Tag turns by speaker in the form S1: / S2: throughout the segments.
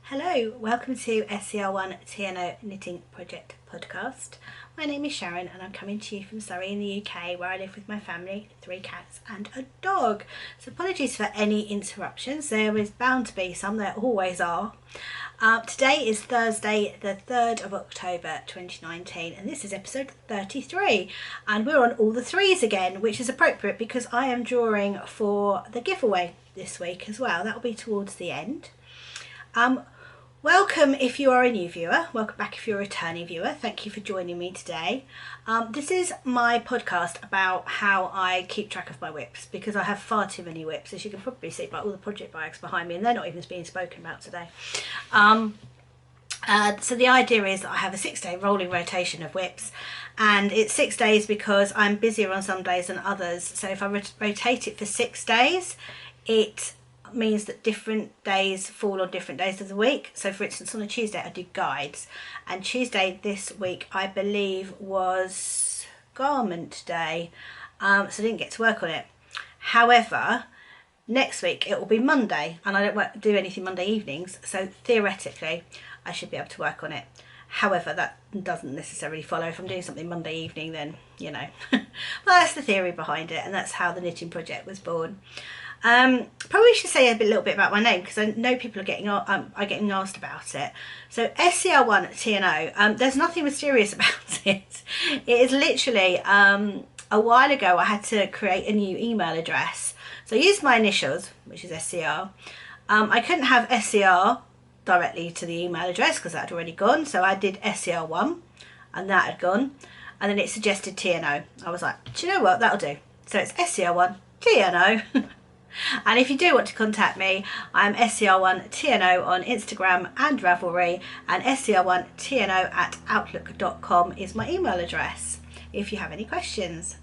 S1: Hello, welcome to scr1tno Knitting Project Podcast. My name is Sharon and I'm coming to you from Surrey in the UK, where I live with my family, 3 cats and a dog. So apologies for any interruptions, there is bound to be some, there always are. Today is Thursday the 3rd of October 2019 and this is episode 33, and we're on all the threes again, which is appropriate because I am drawing for the giveaway this week as well. That will be towards the end. Welcome if you are a new viewer, welcome back if you're a returning viewer, thank you for joining me today. This is my podcast about how I keep track of my whips, because I have far too many whips, as you can probably see by all the project bags behind me, and they're not even being spoken about today. So the idea is that I have a 6-day rolling rotation of whips, and it's 6 days because I'm busier on some days than others. So if I rotate it for 6 days, it means that different days fall on different days of the week. So for instance, on a Tuesday I do guides, and Tuesday this week I believe was garment day, so I didn't get to work on it. However, next week it will be Monday, and I don't do anything Monday evenings, so theoretically I should be able to work on it. However, that doesn't necessarily follow. If I'm doing something Monday evening, then you know. Well, that's the theory behind it, and that's how the knitting project was born. Probably should say a little bit about my name, because I know people are getting asked about it. So scr1tno, there's nothing mysterious about it. It is literally a while ago I had to create a new email address, so I used my initials, which is SCR. I couldn't have SCR directly to the email address because that had already gone, so I did SCR1 and that had gone, and then it suggested TNO. I was like, do you know what, that'll do. So it's SCR1TNO. And if you do want to contact me, I'm scr1tno on Instagram and Ravelry, and scr1tno@outlook.com is my email address if you have any questions.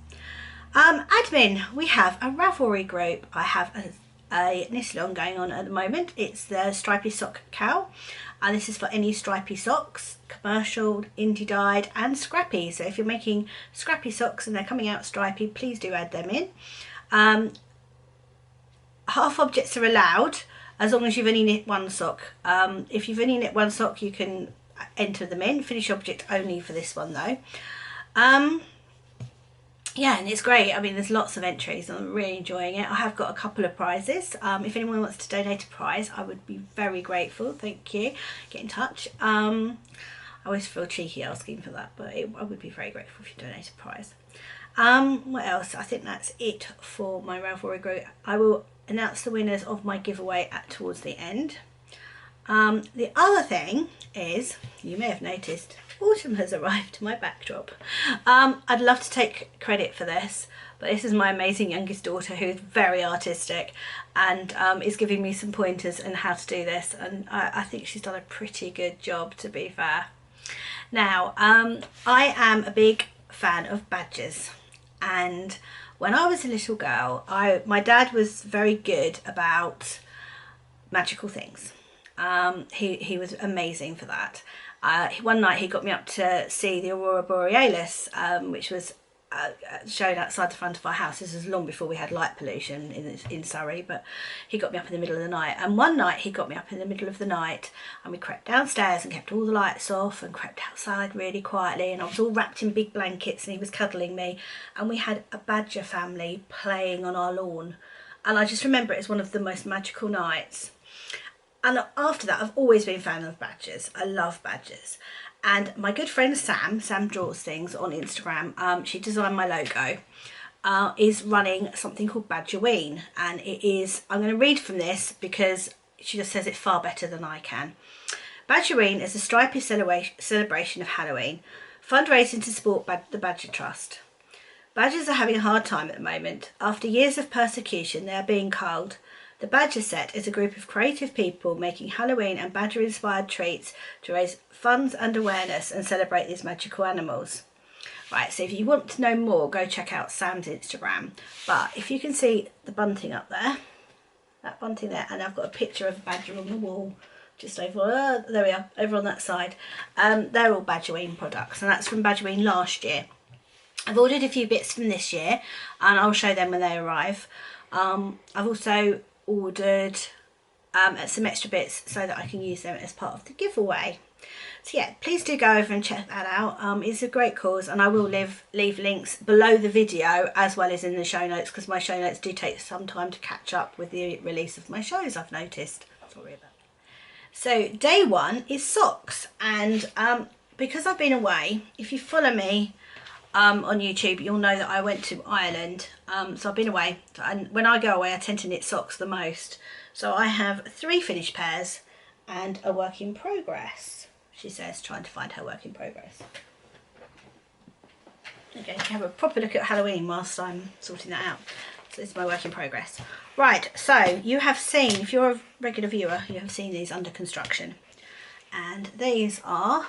S1: Admin, we have a Ravelry group. I have a knit-along going on at the moment. It's the Stripy Sock KAL, and this is for any stripy socks, commercial, indie dyed and scrappy. So if you're making scrappy socks and they're coming out stripy, please do add them in. Half objects are allowed as long as you've only knit one sock. If you've only knit one sock, you can enter them in. Finish object only for this one though. Yeah, and it's great. I mean, there's lots of entries. I'm really enjoying it. I have got a couple of prizes. If anyone wants to donate a prize, I would be very grateful. Thank you. Get in touch. I always feel cheeky asking for that, but I would be very grateful if you donate a prize. What else? I think that's it for my Ravelry group. I will announce the winners of my giveaway towards the end. The other thing is, you may have noticed, autumn has arrived to my backdrop. I'd love to take credit for this, but this is my amazing youngest daughter, who's very artistic and is giving me some pointers on how to do this, and I think she's done a pretty good job, to be fair. Now, I am a big fan of badgers, and when I was a little girl, my dad was very good about magical things. He was amazing for that. One night he got me up to see the Aurora Borealis, which was shown outside the front of our house. This was long before we had light pollution in Surrey, but he got me up in the middle of the night. And one night he got me up in the middle of the night, and we crept downstairs and kept all the lights off and crept outside really quietly, and I was all wrapped in big blankets and he was cuddling me, and we had a badger family playing on our lawn. And I just remember it as one of the most magical nights. And after that, I've always been a fan of badgers. I love badgers. And my good friend Sam Draws Things on Instagram, she designed my logo, is running something called Badgerween. And it is, I'm going to read from this because she just says it far better than I can. Badgerween is a stripy celebration of Halloween, fundraising to support the Badger Trust. Badgers are having a hard time at the moment. After years of persecution, they are being culled. The Badger Set is a group of creative people making Halloween and badger-inspired treats to raise funds and awareness and celebrate these magical animals. Right, so if you want to know more, go check out Sam's Instagram. But if you can see the bunting up there, that bunting there, and I've got a picture of a badger on the wall just over, there we are, over on that side. They're all Badgerween products, and that's from Badgerween last year. I've ordered a few bits from this year, and I'll show them when they arrive. I've also ordered some extra bits so that I can use them as part of the giveaway. So yeah, please do go over and check that out. It's a great cause, and I will leave links below the video as well as in the show notes, because my show notes do take some time to catch up with the release of my shows, I've noticed. Sorry about that. So day one is socks, and because I've been away, if you follow me on YouTube, you'll know that I went to Ireland. So I've been away, and when I go away I tend to knit socks the most. So I have 3 finished pairs and a work in progress, she says, trying to find her work in progress. Okay, you can have a proper look at Halloween whilst I'm sorting that out. So this is my work in progress. Right, so you have seen, if you're a regular viewer, you have seen these under construction. And these are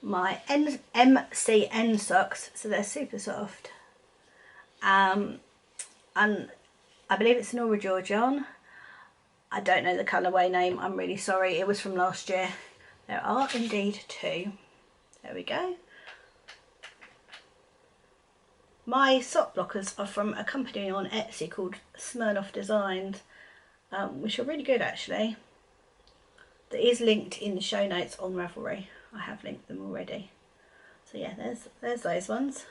S1: my MCN socks, so they're super soft. And I believe it's an Aura Georgian. I don't know the colourway name, I'm really sorry, it was from last year. There are indeed 2. There we go. My sock blockers are from a company on Etsy called Smirnoff Designs, which are really good actually. That is linked in the show notes on Ravelry. I have linked them already. So yeah, there's those ones.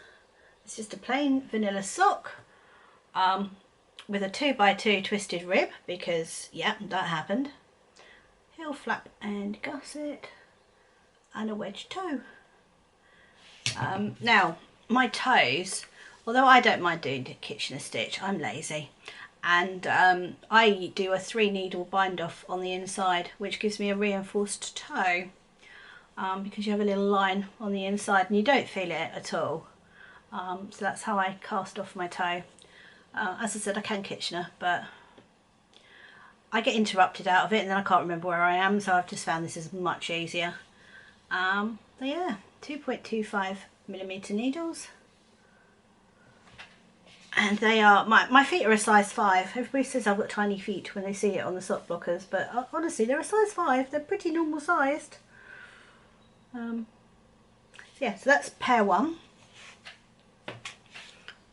S1: It's just a plain vanilla sock with a 2x2 twisted rib, because yeah, that happened. Heel flap and gusset, and a wedge toe. Now my toes, although I don't mind doing Kitchener stitch, I'm lazy, and I do a 3 needle bind off on the inside, which gives me a reinforced toe, because you have a little line on the inside and you don't feel it at all. So that's how I cast off my toe. As I said, I can Kitchener, but I get interrupted out of it and then I can't remember where I am, so I've just found this is much easier. But yeah, 2.25mm needles. And they are, my feet are a size 5. Everybody says I've got tiny feet when they see it on the sock blockers, but honestly they're a size 5. They're pretty normal sized. So yeah, so that's pair 1.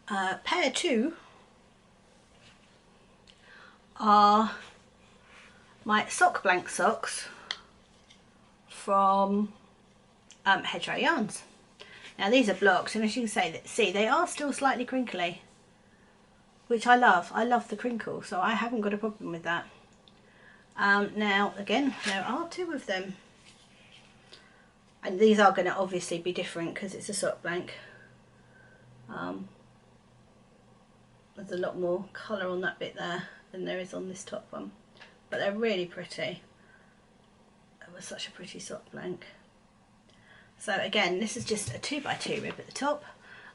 S1: Pair 2 are my sock blank socks from Hedgerow Yarns. Now these are blocked, and as you can see they are still slightly crinkly, which I love. I love the crinkle, so I haven't got a problem with that. Now again, there are 2 of them, and these are going to obviously be different because it's a sock blank. There's a lot more colour on that bit there than there is on this top one, but they're really pretty. It was such a pretty sock blank. So again, this is just a 2x2 rib at the top.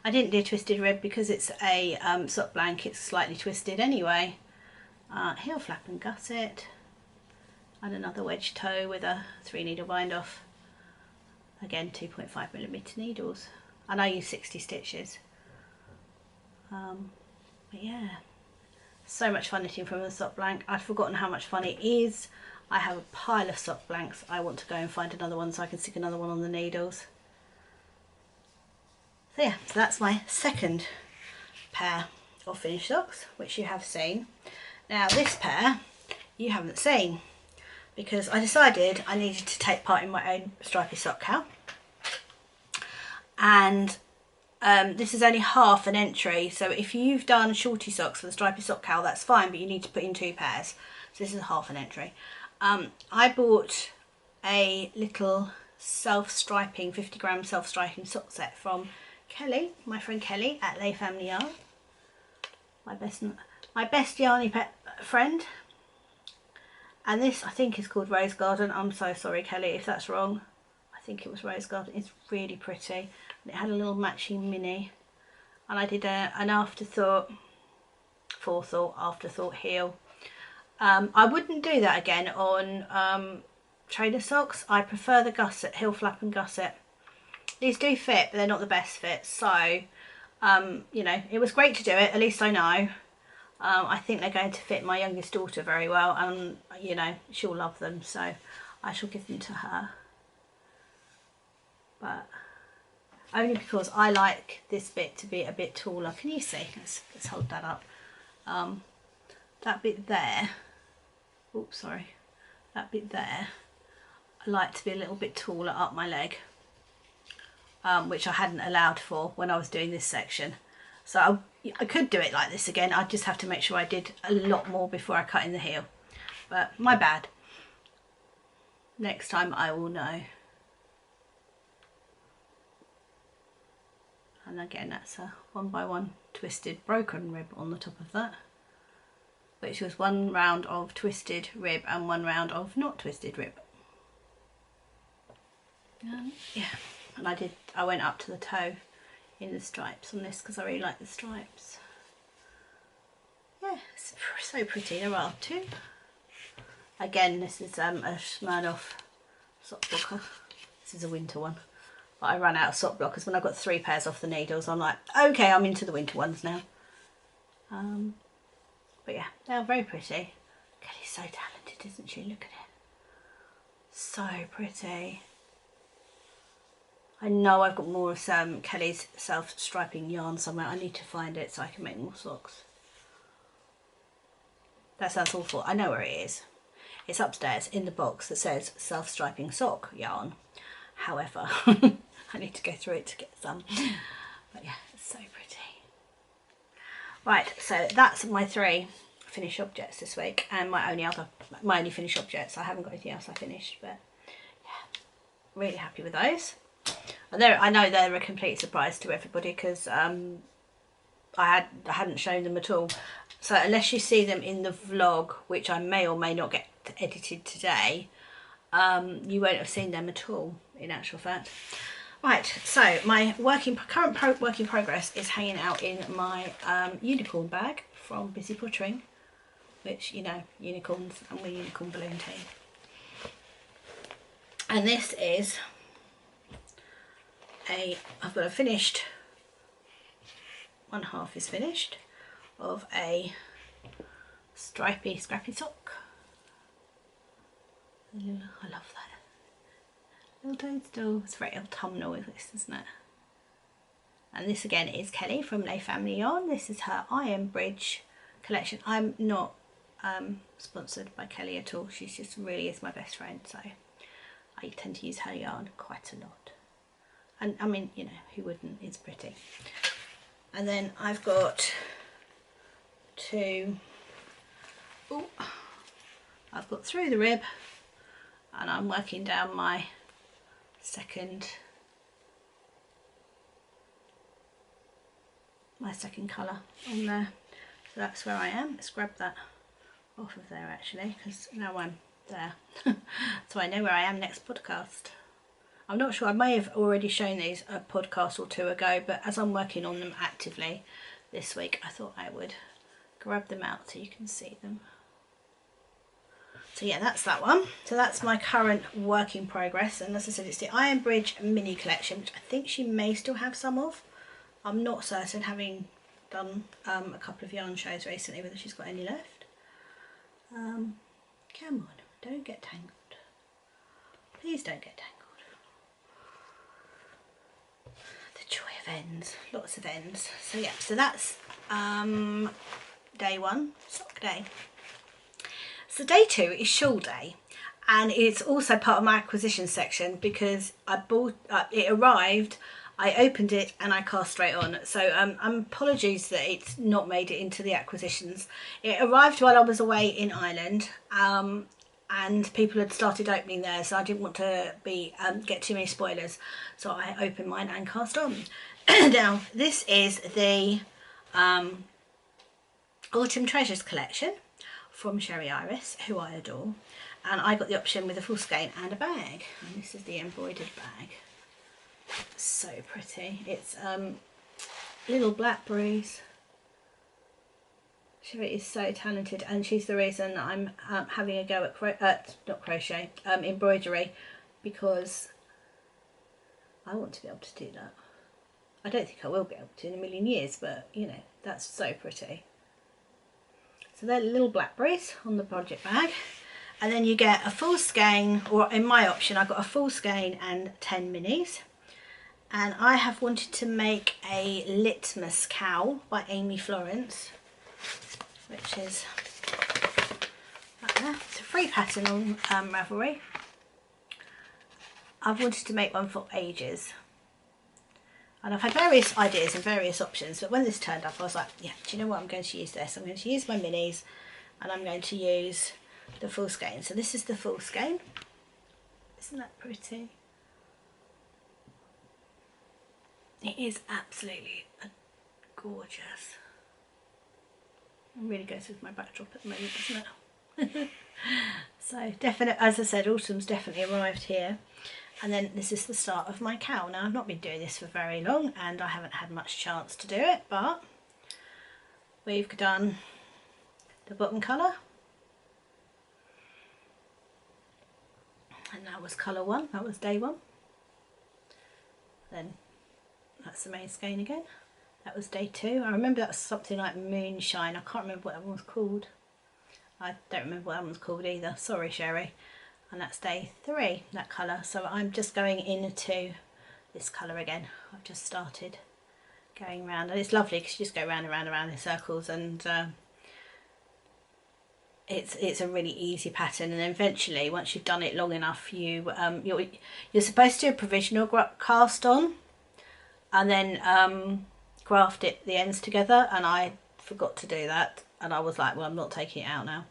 S1: I didn't do twisted rib because it's a sock blank, it's slightly twisted anyway. Heel flap and gusset, and another wedge toe with a 3 needle bind off. Again, 2.5mm needles, and I use 60 stitches. But yeah, so much fun knitting from a sock blank. I'd forgotten how much fun it is. I have a pile of sock blanks. I want to go and find another one so I can stick another one on the needles. So yeah, so that's my second pair of finished socks, which you have seen. Now this pair you haven't seen, because I decided I needed to take part in my own Stripy Sock KAL, and this is only half an entry, so if you've done shorty socks for the Stripy Sock KAL, that's fine, but you need to put in 2 pairs, so this is half an entry. I bought a little self-striping, 50g self-striping sock set from Kelly, my friend Kelly at Lay Family Yarn, my best yarny pet friend. And this, I think, is called Rose Garden. I'm so sorry, Kelly, if that's wrong. I think it was Rose Garden. It's really pretty. And it had a little matching mini. And I did an afterthought heel. I wouldn't do that again on trainer socks. I prefer the gusset, heel flap and gusset. These do fit, but they're not the best fit. So, you know, it was great to do it. At least I know. I think they're going to fit my youngest daughter very well, and you know, she'll love them. So I shall give them to her, but only because I like this bit to be a bit taller. Can you see? Let's hold that up. That bit there, oops, sorry, that bit there, I like to be a little bit taller up my leg, which I hadn't allowed for when I was doing this section. So I could do it like this again. I'd just have to make sure I did a lot more before I cut in the heel, but my bad. Next time I will know. And again, that's a 1x1 twisted broken rib on the top of that, which was 1 round of twisted rib and 1 round of not twisted rib. Yeah, and I went up to the toe in the stripes on this because I really like the stripes. Yeah, it's so pretty. There are 2. Again, this is a Smirnoff sock blocker. This is a winter one. But I ran out of sock blockers when I got 3 pairs off the needles. I'm like, okay, I'm into the winter ones now. But yeah, they're very pretty. Kelly's so talented, isn't she? Look at it. So pretty. I know I've got more of Kelly's self-striping yarn somewhere. I need to find it so I can make more socks. That sounds awful. I know where it is. It's upstairs in the box that says self-striping sock yarn. However, I need to go through it to get some. But yeah, it's so pretty. Right, so that's my 3 finished objects this week, and my only finished objects. I haven't got anything else I finished, but yeah, really happy with those. And I know they're a complete surprise to everybody because I hadn't shown them at all. So unless you see them in the vlog, which I may or may not get edited today, you won't have seen them at all, in actual fact. Right, so my current work in progress is hanging out in my unicorn bag from Busy Pottering, which, you know, unicorns and we're unicorn balloon team. And this is I've got a finished, 1/2 is finished, of a stripy sock. I love that. Little toadstool. It's very autumnal with this, isn't it? And this again is Kelly from Les Family Yarn. This is her Iron Bridge collection. I'm not sponsored by Kelly at all. She just really is my best friend, so I tend to use her yarn quite a lot. And I mean, you know, who wouldn't? It's pretty. And then I've got 2. Oh, I've got Through the Rib, and I'm working down my second colour on there. So that's where I am. Let's grab that off of there actually, because now I'm there. So I know where I am next podcast. I'm not sure, I may have already shown these a podcast or 2 ago, but as I'm working on them actively this week, I thought I would grab them out so you can see them. So yeah, that's that one. So that's my current work in progress, and as I said, it's the Iron Bridge mini collection, which I think she may still have some of. I'm not certain, having done a couple of yarn shows recently, whether she's got any left. Come on, don't get tangled. Please don't get tangled. The joy of ends, lots of ends. So yeah, so that's day 1, sock day. So day 2 is Shawl day, and it's also part of my acquisition section because I bought it arrived, I opened it and I cast straight on. So apologies that it's not made it into the acquisitions. It arrived while I was away in Ireland, and people had started opening there, so I didn't want to get too many spoilers, so I opened mine and cast on. Now this is the Autumn Treasures collection from Sherry Iris, who I adore, and I got the option with a full skein and a bag, and this is the embroidered bag. So pretty. It's little blackberries. Sherry is so talented, and she's the reason I'm having a go at embroidery, because I want to be able to do that. I don't think I will be able to in a million years, but you know, that's so pretty. So they're little blackberries on the project bag, And then you get a full skein, or in my option I got a full skein and 10 minis. And I have wanted to make a litmus cowl by Amy Florence, which is right there. It's a free pattern on Ravelry. I've wanted to make one for ages, and I've had various ideas and various options, but when this turned up I was like, yeah, do you know what, I'm going to use this. I'm going to use my minis and I'm going to use the full skein. So this is the full skein. Isn't that pretty? It is absolutely gorgeous. It really goes with my backdrop at the moment, doesn't it? So definitely, as I said, autumn's definitely arrived here. And then this is the start of my cowl. Now I've not been doing this for very long and I haven't had much chance to do it, but we've done the bottom colour, and that was colour 1, that was day 1. Then that's the main skein again, that was day 2. I remember that was something like Moonshine. I can't remember what that one was called. I don't remember what that one was called either, sorry Sherry. And that's day 3, that colour. So I'm just going into this colour again. I've just started going round, and it's lovely because you just go round and round and round in circles, and it's a really easy pattern. And eventually, once you've done it long enough, you're supposed to do a provisional cast on, and then graft the ends together. And I forgot to do that, and I was like, well, I'm not taking it out now.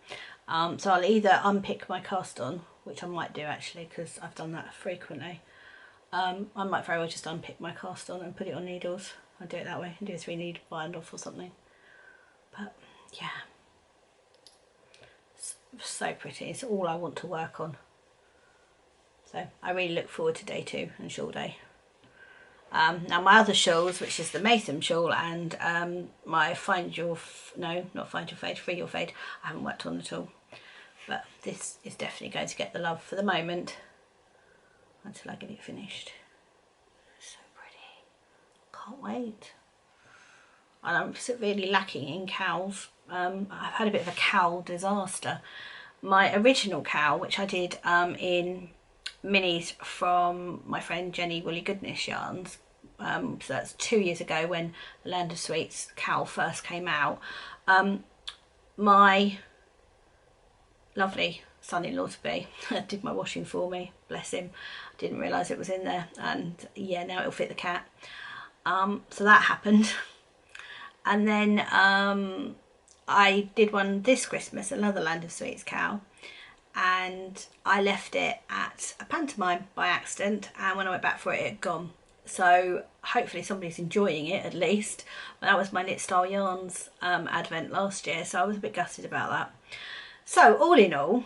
S1: So I'll either unpick my cast on, which I might do actually because I've done that frequently. I might very well just unpick my cast on and put it on needles. I'll do it that way and do a 3 needle bind off or something. But yeah, it's so pretty. It's all I want to work on. So I really look forward to day 2 and shawl day. Now my other shawls, which is the Maytham shawl and my Free Your Fade, I haven't worked on at all. But this is definitely going to get the love for the moment until I get it finished. So pretty. Can't wait. And I'm severely lacking in cowls. I've had a bit of a cowl disaster. My original cowl, which I did in minis from my friend Jenny Woolly Goodness Yarns, so that's 2 years ago when the Land of Sweets cowl first came out. My lovely son-in-law to be did my washing for me, bless him. Didn't realise it was in there, and yeah, now it'll fit the cat. So that happened. And then I did one this Christmas, another Land of Sweets cowl, and I left it at a pantomime by accident, and when I went back for it, it had gone. So hopefully somebody's enjoying it at least. That was my Knit Style Yarns advent last year, so I was a bit gutted about that. So all in all,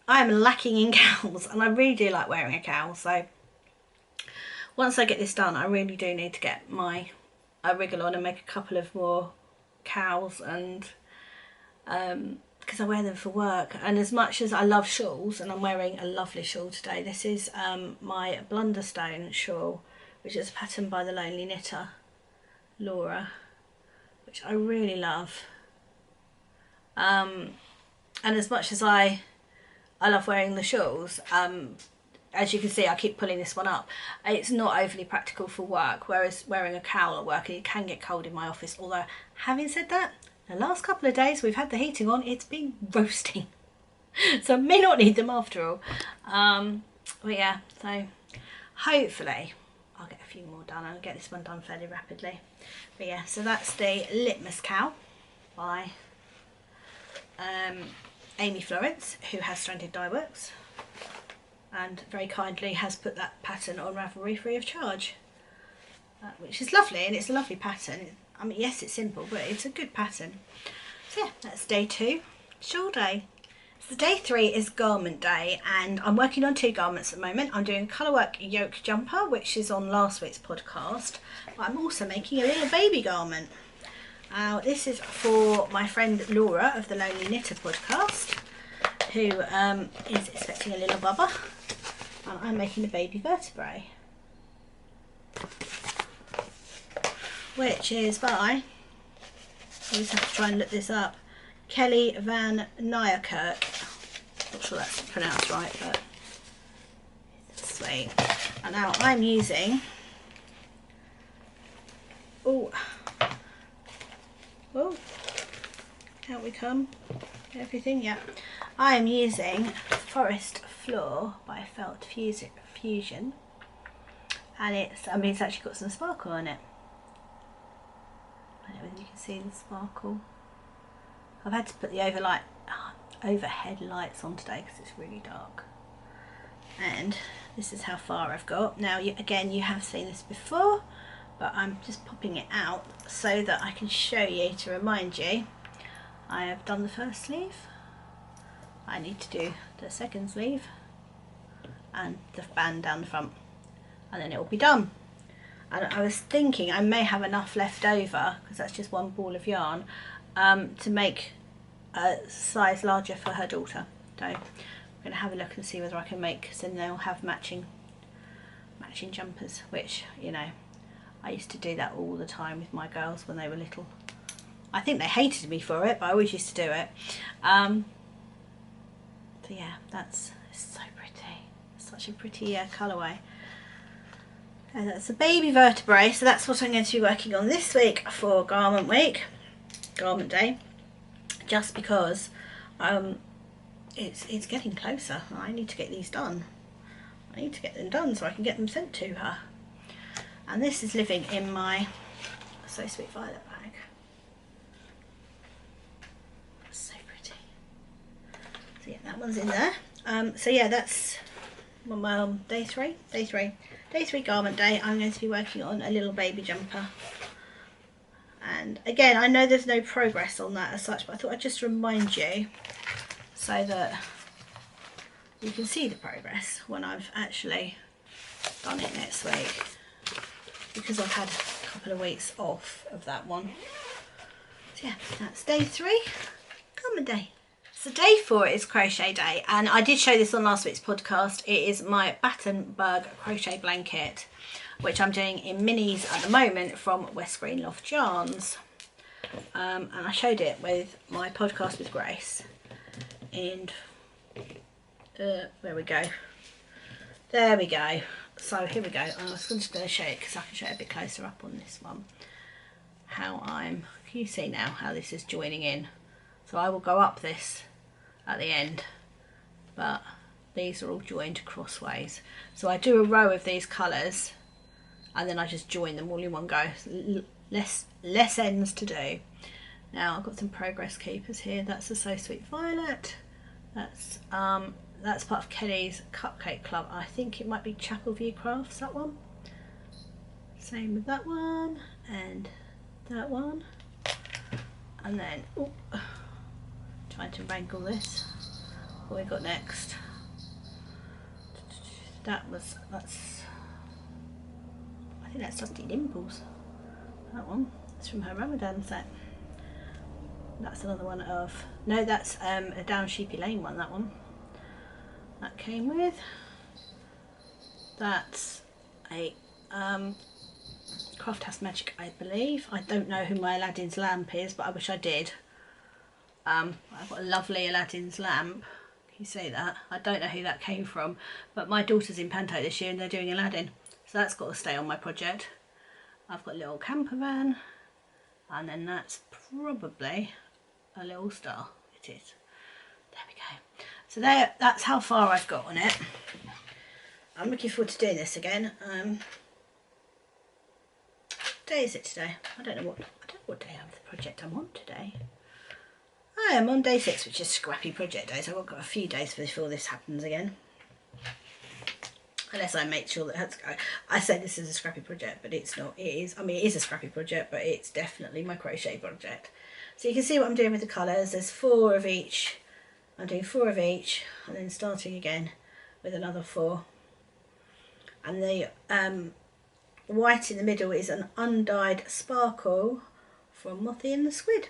S1: I am lacking in cowls, and I really do like wearing a cowl. So once I get this done, I really do need to get my wriggle on and make a couple of more cowls, and because I wear them for work. And as much as I love shawls, and I'm wearing a lovely shawl today, this is my Blunderstone shawl, which is a pattern by the Lonely Knitter, Laura, which I really love. And as much as I love wearing the shawls, as you can see, I keep pulling this one up. It's not overly practical for work, whereas wearing a cowl at work, it can get cold in my office. Although, having said that, the last couple of days we've had the heating on, it's been roasting. So I may not need them after all. But yeah, so hopefully I'll get a few more done. I'll get this one done fairly rapidly. But yeah, so that's the Litmus Cowl by Amy Florence, who has Stranded Dye Works, and very kindly has put that pattern on Ravelry free of charge, which is lovely, and it's a lovely pattern. I mean, yes, it's simple, but it's a good pattern. So yeah, that's day 2, shawl day. So day 3 is garment day, and I'm working on 2 garments at the moment. I'm doing a colourwork yoke jumper, which is on last week's podcast, but I'm also making a little baby garment. This is for my friend Laura of the Lonely Knitter podcast, who is expecting a little bubba, and I'm making a baby vertebrae, which is by, I always have to try and look this up, Kelly Van Nierkerk. Not sure that's pronounced right, but it's sweet. And now I'm using, oh, out we come, everything, yeah. I am using Forest Floor by Felt Fusion, and it's actually got some sparkle on it. I don't know whether you can see the sparkle. I've had to put the overhead lights on today because it's really dark. And this is how far I've got. Now, again, you have seen this before, but I'm just popping it out so that I can show you to remind you. I have done the first sleeve. I need to do the second sleeve and the band down the front, and then it will be done. And I was thinking I may have enough left over, because that's just one ball of yarn, to make a size larger for her daughter. So I'm going to have a look and see whether I can make, so then they'll have matching jumpers, which, you know, I used to do that all the time with my girls when they were little. I think they hated me for it, but I always used to do it. So yeah, it's so pretty. Such a pretty colourway. And that's a baby vertebrae, so that's what I'm going to be working on this week for Garment Day, just because it's getting closer. I need to get these done. I need to get them done so I can get them sent to her. And this is living in my So Sweet Violet bag. So pretty. So yeah, that one's in there. So yeah, that's my day three Garment Day. I'm going to be working on a little baby jumper, and again, I know there's no progress on that as such, but I thought I'd just remind you so that you can see the progress when I've actually done it next week, because I've had a couple of weeks off of that one. So yeah, that's day 3 Garment Day. So day 4 is Crochet Day, and I did show this on last week's podcast. It is my Battenberg crochet blanket, which I'm doing in minis at the moment from West Green Loft Yarns. And I showed it with my podcast with Grace. And there we go. There we go. So here we go. I was just going to show it because I can show it a bit closer up on this one. Can you see now how this is joining in? So I will go up this at the end, but these are all joined crossways. So I do a row of these colours and then I just join them all in one go. Less ends to do. Now I've got some progress keepers here. That's the So Sweet Violet. That's part of Kelly's Cupcake Club. I think it might be Chapel View Crafts, that one. Same with that one and that one. And then trying to wrangle this. What we got next? That's I think that's Dusty Dimples. That one. It's from her Ramadan set. That's another one of, no, that's a Down Sheepy Lane one, that one. That came with. That's a Craft House Magic, I believe. I don't know who my Aladdin's lamp is, but I wish I did. I've got a lovely Aladdin's lamp. Can you see that? I don't know who that came from, but my daughter's in Panto this year and they're doing Aladdin, so that's got to stay on my project. I've got a little camper van, and then that's probably a little star. It is. There we go. So that's how far I've got on it. I'm looking forward to doing this again. What day is it today? I don't know what day of the project I'm on today. I am on day 6, which is scrappy project day, so I've got a few days before this happens again. Unless I make sure that I say this is a scrappy project, but it's not. It is. I mean, it is a scrappy project, but it's definitely my crochet project. So you can see what I'm doing with the colours. There's 4 of each. I'm doing 4 of each, and then starting again with another 4. And the white in the middle is an undyed sparkle from Mothie and the Squid,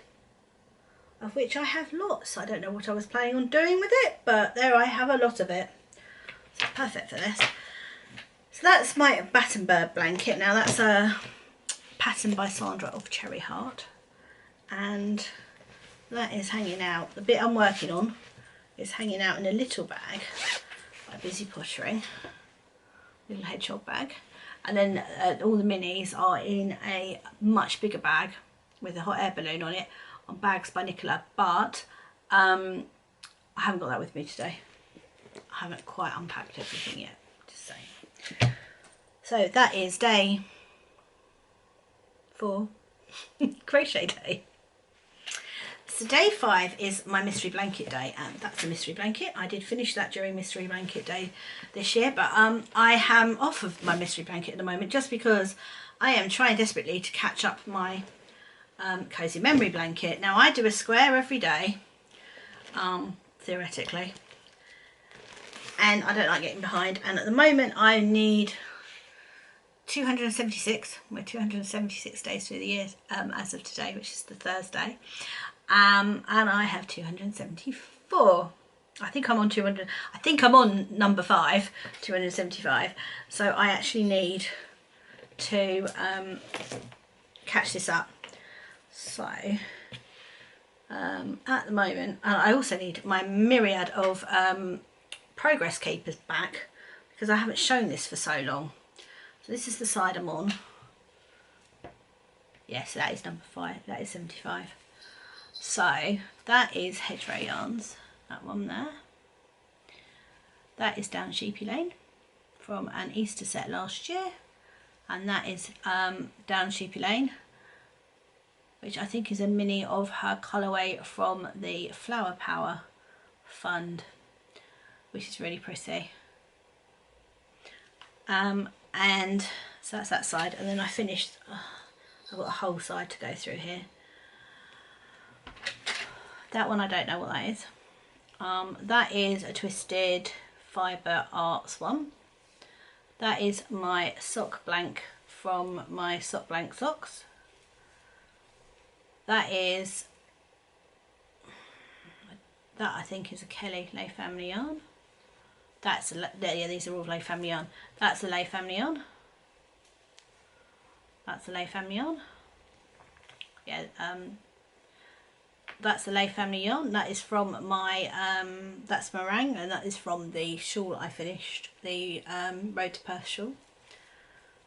S1: of which I have lots. I don't know what I was planning on doing with it, but there I have a lot of it. So perfect for this. So that's my Battenberg blanket. Now that's a pattern by Sandra of Cherry Heart, and that is hanging out. The bit I'm working on is hanging out in a little bag by Busy Pottering, little hedgehog bag, and then all the minis are in a much bigger bag with a hot air balloon on it, on Bags by Nicola, but I haven't got that with me today. I haven't quite unpacked everything yet, just saying. So that is day 4, crochet day. So day 5 is my mystery blanket day, and that's a mystery blanket. I did finish that during mystery blanket day this year, but I am off of my mystery blanket at the moment just because I am trying desperately to catch up my cozy memory blanket. Now I do a square every day, theoretically, and I don't like getting behind, and at the moment I need 276. We're 276 days through the year as of today, which is the Thursday. And I have 274. I think I'm on 200. I think I'm on number 5, 275. So I actually need to catch this up. So at the moment, I also need my myriad of progress keepers back because I haven't shown this for so long. So this is the side I'm on. Yes, that is number 5. That is 75. So that is Hedgerow Yarns, that one there. That is Down Sheepy Lane from an Easter set last year, and that is Down Sheepy Lane, which I think is a mini of her colourway from the Flower Power Fund, which is really pretty. And so that's that side, and then I finished, I've got a whole side to go through here. That one I don't know what that is. That is a Twisted Fibre Arts one. That is my sock blank from my Sock Blank Socks. That is, that I think is a Kelly Lay Family yarn. That's a, yeah, these are all Lay Family yarn. That's a Lay Family yarn. That's a Lay Family yarn. Yeah, that's the Lay Family yarn. That is from my, that's Meringue, and that is from the shawl I finished, the Road to Perth shawl.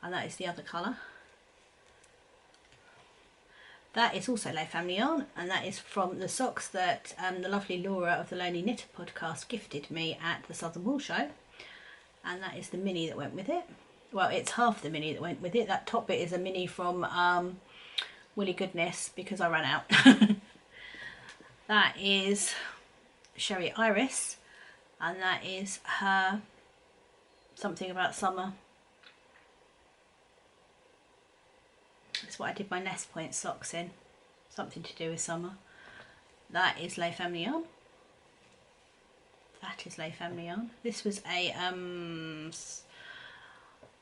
S1: And that is the other colour. That is also Lay Family yarn, and that is from the socks that the lovely Laura of the Lonely Knitter podcast gifted me at the Southern Wool Show. And that is the mini that went with it. Well, it's half the mini that went with it. That top bit is a mini from Willy Goodness because I ran out. That is Sherry Iris, and that is her Something About Summer. That's what I did my Nest Point socks in, something to do with summer. That is Lay Family yarn. That is Lay Family yarn. This was a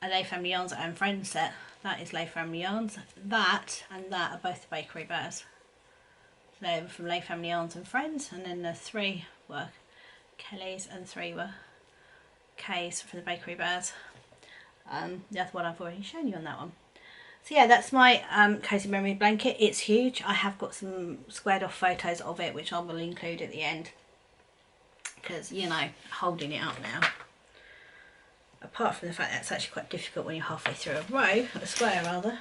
S1: Lay Family Yarns and Friends set. That is Lay Family Yarns. That and that are both the Bakery Bears. They were from Lay Family Yarns and Friends, and then the 3 were Kelly's and 3 were K's from the Bakery Bears. The other one I've already shown you on that one. So yeah, that's my cozy memory blanket. It's huge. I have got some squared off photos of it, which I will include at the end, because, you know, holding it up now, apart from the fact that it's actually quite difficult when you're halfway through a square rather,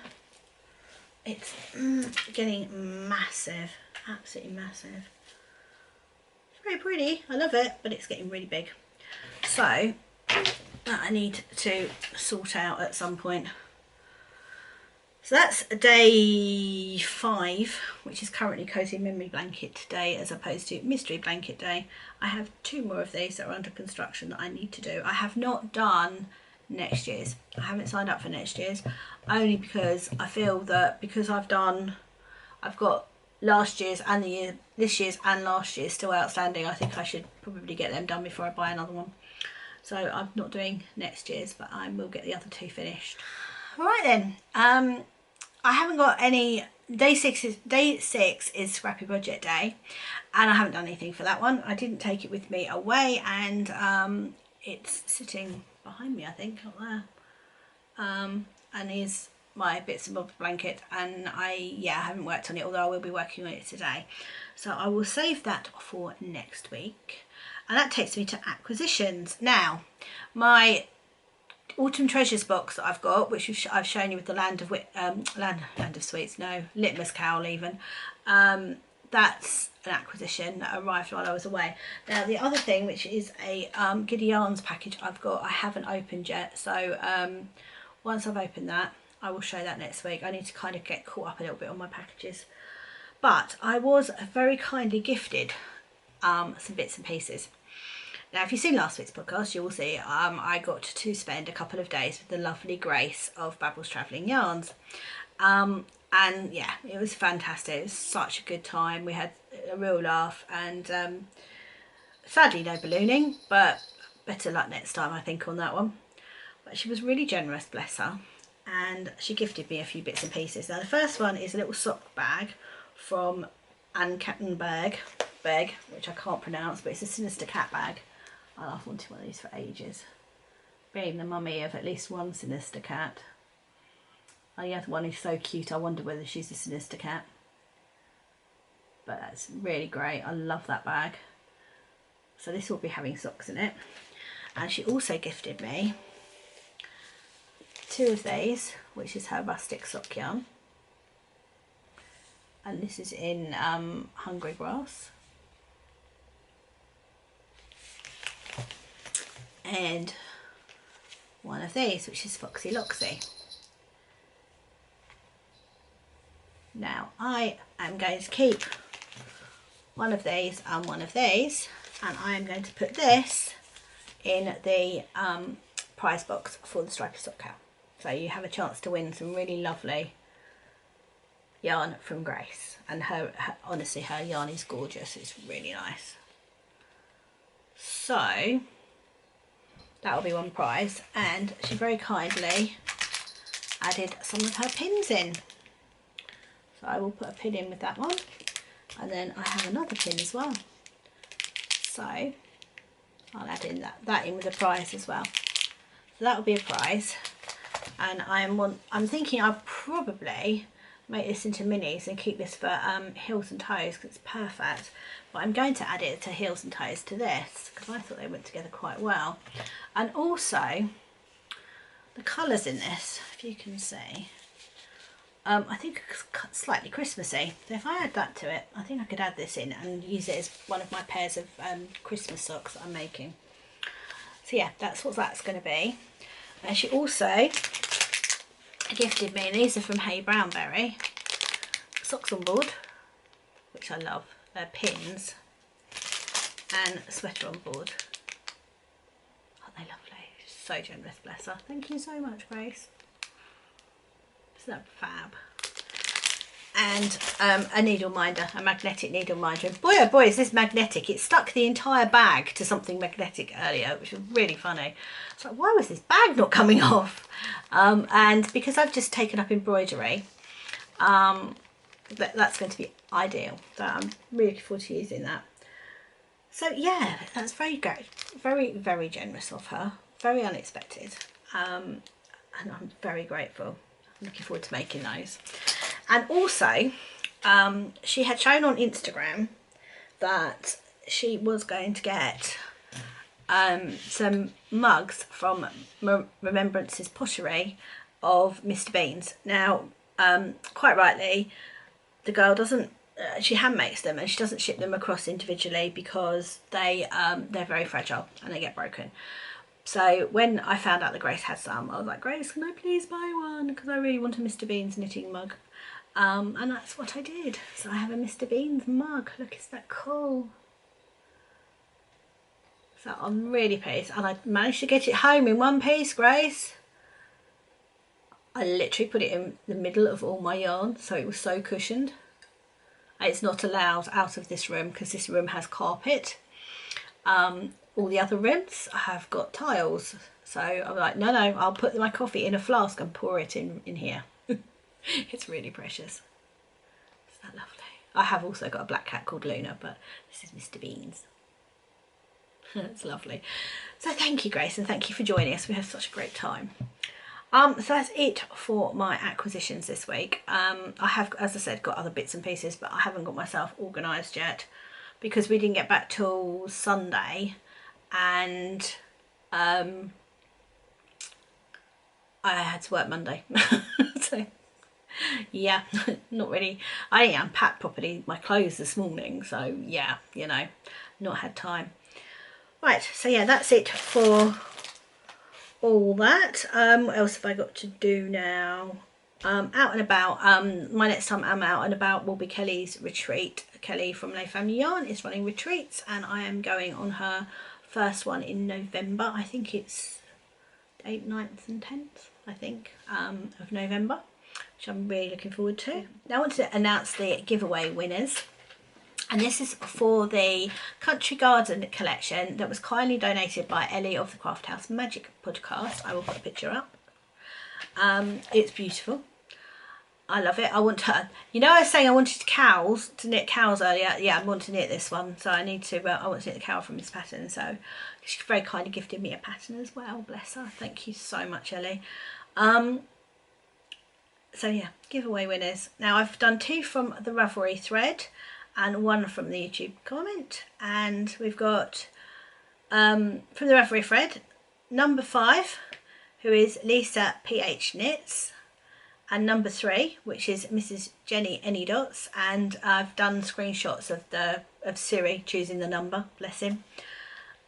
S1: it's getting massive, absolutely massive. It's very pretty, I love it, but it's getting really big. So that I need to sort out at some point. So that's day 5, which is currently Cozy Memory Blanket Day as opposed to Mystery Blanket Day. I have 2 more of these that are under construction that I need to do. I have not done next year's. I haven't signed up for next year's, only because I feel that because I've got last year's and this year's and last year's still outstanding, I think I should probably get them done before I buy another one. So I'm not doing next year's, but I will get the other 2 finished. All right then. I haven't got any. Day 6 is Scrappy Budget Day, and I haven't done anything for that one. I didn't take it with me away, and it's sitting behind me, I think, up there, and is my bits and bobs blanket, and I haven't worked on it, although I will be working on it today. So I will save that for next week. And that takes me to acquisitions. Now, my Autumn Treasures box that I've got, which I've shown you with the Land of Sweets, no, Litmus Cowl even, that's an acquisition that arrived while I was away. Now the other thing, which is a Giddy Yarns package I've got, I haven't opened yet, so once I've opened that I will show that next week. I need to kind of get caught up a little bit on my packages, but I was very kindly gifted some bits and pieces. Now, if you've seen last week's podcast, you will see I got to spend a couple of days with the lovely Grace of Babbles Travelling Yarns. And yeah, it was fantastic. It was such a good time. We had a real laugh, and sadly no ballooning, but better luck next time, I think, on that one. But she was really generous, bless her, and she gifted me a few bits and pieces. Now, the first one is a little sock bag from Anne Kattenberg, which I can't pronounce, but it's a Sinister Cat bag. I've wanted one of these for ages. Being the mummy of at least one Sinister Cat. And the other one is so cute, I wonder whether she's a Sinister Cat. But that's really great. I love that bag. So this will be having socks in it. And she also gifted me 2 of these, which is her rustic sock yarn. And this is in Hungry Grass. And one of these, which is Foxy Loxy. Now I am going to keep one of these and one of these, and I am going to put this in the prize box for the Stripy Sock KAL. So you have a chance to win some really lovely yarn from Grace, and her honestly, her yarn is gorgeous. It's really nice. So that'll be one prize, and she very kindly added some of her pins in. So I will put a pin in with that one, and then I have another pin as well. So I'll add in that in with a prize as well. So that will be a prize, and I'm thinking I'll probably make this into minis and keep this for heels and toes, because it's perfect. But I'm going to add it to heels and toes to this, because I thought they went together quite well. And also the colours in this, if you can see, I think it's slightly Christmassy. So if I add that to it, I think I could add this in and use it as one of my pairs of Christmas socks that I'm making. So yeah, that's what that's going to be. And she also gifted me, and these are from Hey Brownberry, socks on board, which I love. They're pins, and a sweater on board. Aren't they lovely? So generous, bless her. Thank you so much, Grace. Isn't that fab? And a needle minder, a magnetic needle minder. And boy oh boy, is this magnetic. It stuck the entire bag to something magnetic earlier, which was really funny. It's like, why was this bag not coming off? And because I've just taken up embroidery, that's going to be ideal. So I'm really looking forward to using that. So yeah, that's very great. Very, very generous of her. Very unexpected. And I'm very grateful. I'm looking forward to making those. And also, she had shown on Instagram that she was going to get some mugs from Remembrance's Pottery of Mr. Beans. Now, quite rightly, the girl doesn't, she hand makes them, and she doesn't ship them across individually because they're very fragile and they get broken. So when I found out that Grace had some, I was like, Grace, can I please buy one? Because I really want a Mr. Beans knitting mug. And that's what I did. So I have a Mr. Beans mug. Look, isn't that cool? So I'm really pleased. And I managed to get it home in one piece, Grace. I literally put it in the middle of all my yarn, so it was so cushioned. It's not allowed out of this room because this room has carpet. All the other rooms have got tiles. So I'm like, no, I'll put my coffee in a flask and pour it in here. It's really precious. Isn't that lovely? I have also got a black cat called Luna, but this is Mr. Beans. It's lovely. So thank you, Grace, and thank you for joining us. We had such a great time. So that's it for my acquisitions this week. I have, as I said, got other bits and pieces, but I haven't got myself organised yet because we didn't get back till Sunday, and I had to work Monday. So yeah, not really. I didn't unpack properly my clothes this morning, so yeah, you know, not had time. Right, so yeah, that's it for all that. What else have I got to do now? Out and about. My next time I'm out and about will be Kelly's retreat. Kelly from Les Family Yarn is running retreats, and I am going on her first one in November. I think it's 8th, 9th and 10th, I think, of November, which I'm really looking forward to. Now I want to announce the giveaway winners. And this is for the Country Garden collection that was kindly donated by Ellie of the Craft House Magic podcast. I will put a picture up. It's beautiful. I love it. I want to, you know, I was saying I wanted to knit cows earlier. Yeah, I want to knit this one, so I need to. I want to knit the cow from this pattern. So she very kindly gifted me a pattern as well. Bless her. Thank you so much, Ellie. So yeah, giveaway winners. Now I've done 2 from the Ravelry thread and 1 from the YouTube comment, and we've got from the Ravelry thread number 5, who is Lisa PH Knits, and number 3, which is Mrs Jenny Any Dots, and I've done screenshots of Siri choosing the number, bless him.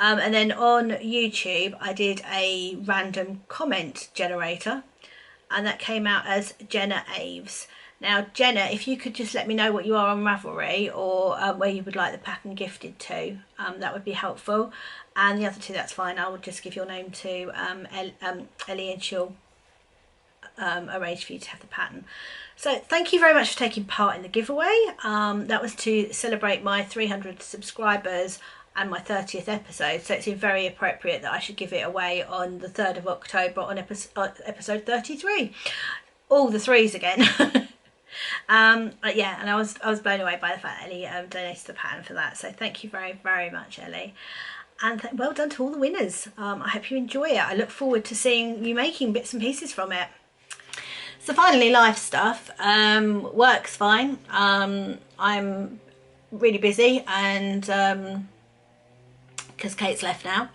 S1: And then on YouTube I did a random comment generator, and that came out as Jenna Aves. Now Jenna, if you could just let me know what you are on Ravelry, or where you would like the pattern gifted to, that would be helpful. And the other 2, that's fine, I will just give your name to Ellie, and she'll arrange for you to have the pattern. So thank you very much for taking part in the giveaway. That was to celebrate my 300 subscribers and my 30th episode, so it's very appropriate that I should give it away on the 3rd of October on episode 33. All the 3s again. Yeah, and I was blown away by the fact that Ellie donated the pattern for that, so thank you very, very much, Ellie. And well done to all the winners. I hope you enjoy it. I look forward to seeing you making bits and pieces from it. So finally, life stuff. Work's fine. I'm really busy, and because Kate's left now.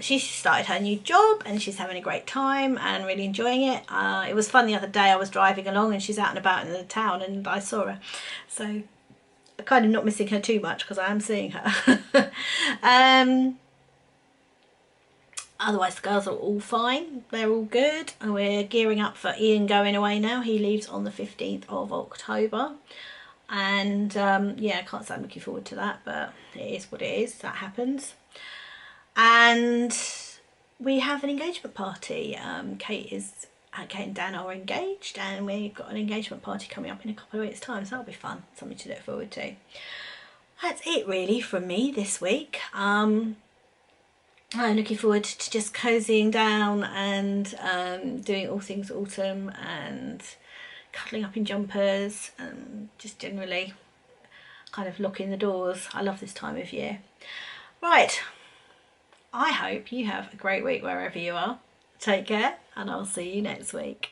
S1: She started her new job and she's having a great time and really enjoying it. It was fun the other day. I was driving along and she's out and about in the town and I saw her. So I'm kind of not missing her too much because I am seeing her. Otherwise the girls are all fine. They're all good. And we're gearing up for Ian going away now. He leaves on the 15th of October. And yeah, I can't say I'm looking forward to that, but it is what it is. That happens. And we have an engagement party. Kate and Dan are engaged, and we've got an engagement party coming up in a couple of weeks' time, so that'll be fun, something to look forward to. That's it really from me this week. I'm looking forward to just cozying down and doing all things autumn and cuddling up in jumpers and just generally kind of locking the doors. I love this time of year. Right, I hope you have a great week wherever you are. Take care, and I'll see you next week.